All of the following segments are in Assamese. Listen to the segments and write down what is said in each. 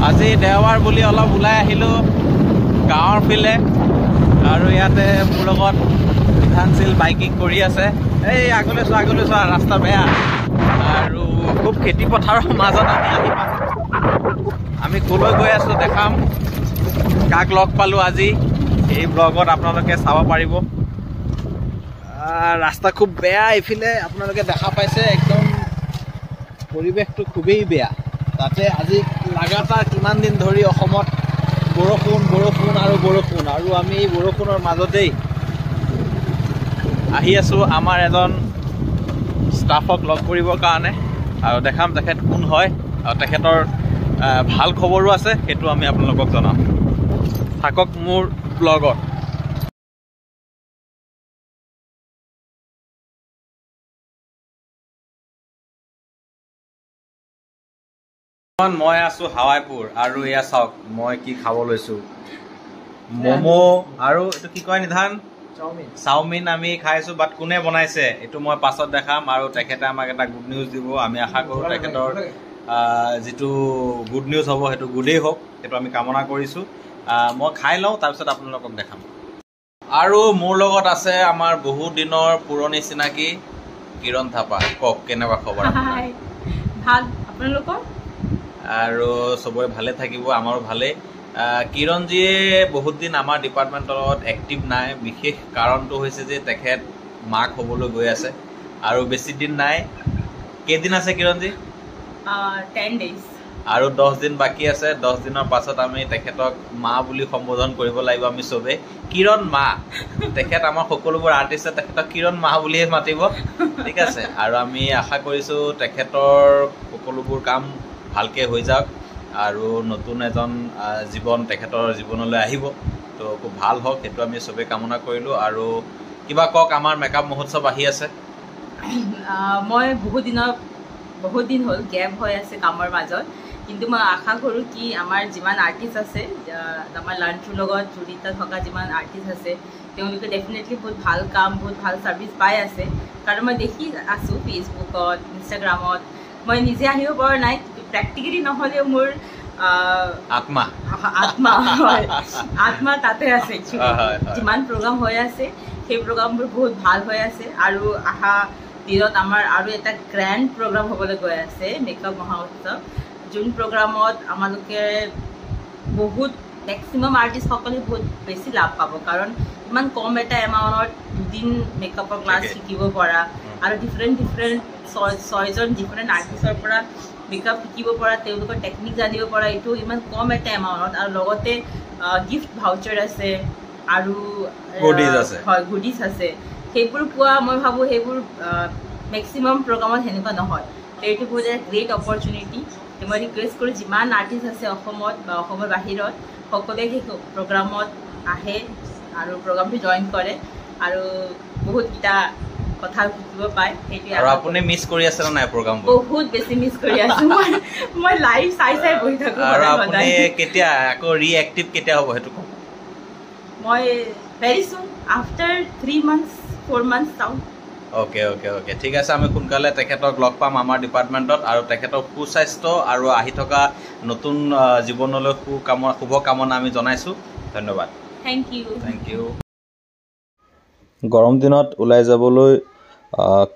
আজি দেওবাৰ বুলি অলপ ওলাই আহিলোঁ গাঁৱৰ ফিলে আৰু ইয়াতে মোৰ লগত বিধানশীল বাইকিং কৰি আছে। এই আগলৈ চোৱা ৰাস্তা বেয়া আৰু খুব খেতি পথাৰৰ মাজত আমি কলৈ গৈ আছোঁ দেখাম, কাক লগ পালোঁ আজি এই ব্লগত আপোনালোকে চাব পাৰিব। ৰাস্তা খুব বেয়া এইফালে আপোনালোকে দেখা পাইছে, একদম পৰিৱেশটো খুবেই বেয়া। তাতে আজি লাগাতাৰ কিমান দিন ধৰি অসমত বৰষুণ আৰু আমি এই বৰষুণৰ মাজতেই আহি আছোঁ আমাৰ এজন ষ্টাফক লগ কৰিবৰ কাৰণে আৰু দেখাম তেখেত কোন হয় আৰু তেখেতৰ ভাল খবৰো আছে, সেইটো আমি আপোনালোকক জনাম। থাকক মোৰ ব্লগত। মই আছোঁ হাৱাইপুৰ আৰু এয়া চাওক মই কি খাব লৈছোঁ, ম'ম' আৰু এইটো কি কয় নিধান, চাওমিন আমি খাইছোঁ। বাট কোনে বনাইছে এইটো মই পাছত দেখাম আৰু তেখেতে আমাক এটা গুড নিউজ দিব। আমি আশা কৰোঁ তেখেতৰ যিটো গুড নিউজ হ'ব সেইটো গুডেই হওক, সেইটো আমি কামনা কৰিছোঁ। মই খাই লওঁ তাৰপিছত আপোনালোকক দেখাম। আৰু মোৰ লগত আছে আমাৰ বহুত দিনৰ পুৰণি চিনাকি কিৰণ থাপা। কওক কেনেকুৱা খবৰ? ভাল, আপোনালোকৰ? আৰু চবৰে ভালে থাকিব, আমাৰো ভালেই। কিৰণজীয়ে বহুত দিন আমাৰ ডিপাৰ্টমেণ্টৰ লগত এক্টিভ নাই। বিশেষ কাৰণটো হৈছে যে তেখেত মাক হ'বলৈ গৈ আছে আৰু বেছি দিন নাই। কেইদিন আছে কিৰণজী? 10 days আৰু 10 দিন বাকী আছে। 10 দিনৰ পাছত আমি তেখেতক মা বুলি সম্বোধন কৰিব লাগিব আমি চবেই। কিৰণ মা, তেখেত আমাৰ সকলোবোৰ আৰ্টিষ্টে তেখেতক কিৰণ মা বুলিয়ে মাতিব, ঠিক আছে? আৰু আমি আশা কৰিছোঁ তেখেতৰ সকলোবোৰ কাম ভালকৈ হৈ যাওক আৰু নতুন এজন জীৱন তেখেতৰ জীৱনলৈ আহিব, তো খুব ভাল হওক, সেইটো আমি চবেই কামনা কৰিলোঁ। আৰু কিবা কওক, আমাৰ মেকআপ মহোৎসৱ আহি আছে। মই বহুত দিন হ'ল গেপ হৈ আছে কামৰ মাজত, কিন্তু মই আশা কৰোঁ কি আমাৰ যিমান আৰ্টিষ্ট আছে, আমাৰ লাঞ্চৰ লগত জড়িত থকা যিমান আৰ্টিষ্ট আছে, তেওঁলোকে ডেফিনেটলি বহুত ভাল কাম, বহুত ভাল ছাৰ্ভিচ পাই আছে। কাৰণ মই দেখি আছোঁ ফেচবুকত, ইনষ্টাগ্ৰামত। মই নিজে আহিব পৰা নাই, প্ৰেক্টিকেলি নহ'লেও মোৰ আত্মা তাতে আছে। যিমান প্ৰগ্ৰাম হৈ আছে সেই প্ৰগ্ৰামবোৰ বহুত ভাল হৈ আছে আৰু অহা দিনত আমাৰ আৰু এটা গ্ৰেণ্ড প্ৰগ্ৰাম হ'বলৈ গৈ আছে, মেকআপ মহোৎসৱ, যোন প্ৰগ্ৰামত আমালোকে বহুত মেক্সিমাম আৰ্টিষ্টসকলে বহুত বেছি লাভ পাব। কাৰণ ইমান কম এটা এমাউণ্টত 2 দিন মেকআপৰ ক্লাছ শিকিব পৰা আৰু ডিফাৰেণ্ট 6জন ডিফাৰেণ্ট আৰ্টিষ্টৰ পৰা মেকআপ শিকিব পৰা, তেওঁলোকৰ টেকনিক জানিব পৰা, এইটো ইমান কম এটা এমাউণ্টত। আৰু লগতে গিফ্ট ভাউচাৰ আছে আৰু গুডিজ আছে। সেইবোৰ পোৱা, মই ভাবোঁ সেইবোৰ মেক্সিমাম প্ৰগ্ৰামত সেনেকুৱা নহয়। এইটো বহুত এটা গ্ৰেট অপৰচুনিটি। মই ৰিকুৱেষ্ট কৰোঁ যিমান আৰ্টিষ্ট আছে অসমত বা অসমৰ বাহিৰত, সকলোৱে সেই প্ৰগ্ৰামত আহে আৰু প্ৰগ্ৰামটো জইন কৰে আৰু বহুতকেইটা কথা শিকিব পায়। সেইটোৱে। আৰু আপুনি মিছ কৰি আছে নে নাই প্ৰগ্ৰামবোৰ? বহুত বেছি মিছ কৰি আছোঁ। মই লাইভ চাই বহি থাকোঁ। আৰু আপুনি কেতিয়া আকৌ ৰিএক্টিভ কেতিয়া হ'ব সেইটো কওক? মই ভেৰি চুন, আফটাৰ 3 months 4 months চাওঁ। অ'কে, ঠিক আছে। আমি সোনকালে তেখেতক লগ পাম আমাৰ ডিপাৰ্টমেণ্টত আৰু তেখেতৰ সুস্বাস্থ্য আৰু আহি থকা নতুন জীৱনলৈ শুভকামনা আমি জনাইছোঁ। ধন্যবাদ। Thank you. গৰম দিনত ওলাই যাবলৈ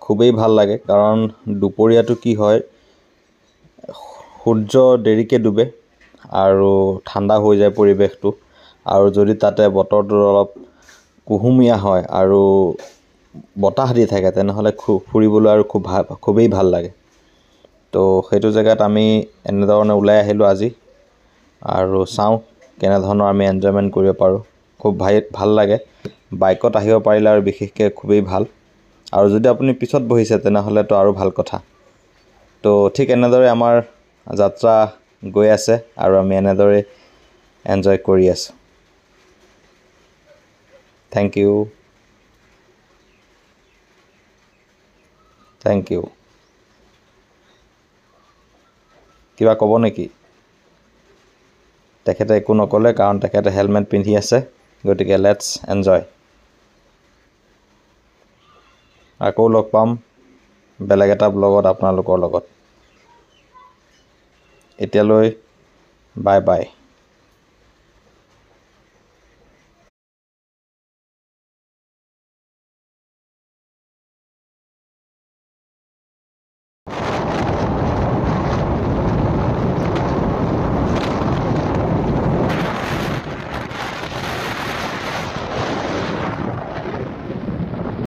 খুবেই ভাল লাগে, কাৰণ দুপৰীয়াটো কি হয়, সূৰ্য দেৰিকৈ ডুবে আৰু ঠাণ্ডা হৈ যায় পৰিৱেশটো। আৰু যদি তাতে বতৰটো অলপ কুহুমীয়া হয় আৰু বতাহ দি থাকে, তেনেহ'লে ফুৰিবলৈ আৰু খুবেই ভাল লাগে। তো সেইটো জেগাত আমি এনেধৰণে ওলাই আহিলোঁ আজি আৰু চাওঁ কেনেধৰণৰ আমি এনজয়মেণ্ট কৰিব পাৰোঁ। খুব ভাল লাগে বাইকত আহিব পাৰিলে, আৰু বিশেষকৈ খুবেই ভাল। আৰু যদি আপুনি পিছত বহিছে তেনেহ'লেতো আৰু ভাল কথা। তো ঠিক এনেদৰে আমাৰ যাত্ৰা গৈ আছে আৰু আমি এনেদৰে এনজয় কৰি আছোঁ। Thank you. কিবা ক'ব নেকি? তেখেতে একো নক'লে, কাৰণ তেখেতে হেলমেট পিন্ধি আছে। গতিকে লেটছ এনজয়। আকৌ লগ পাম বেলেগ এটা ব্লগত আপোনালোকৰ লগত। এতিয়ালৈ বাই বাই।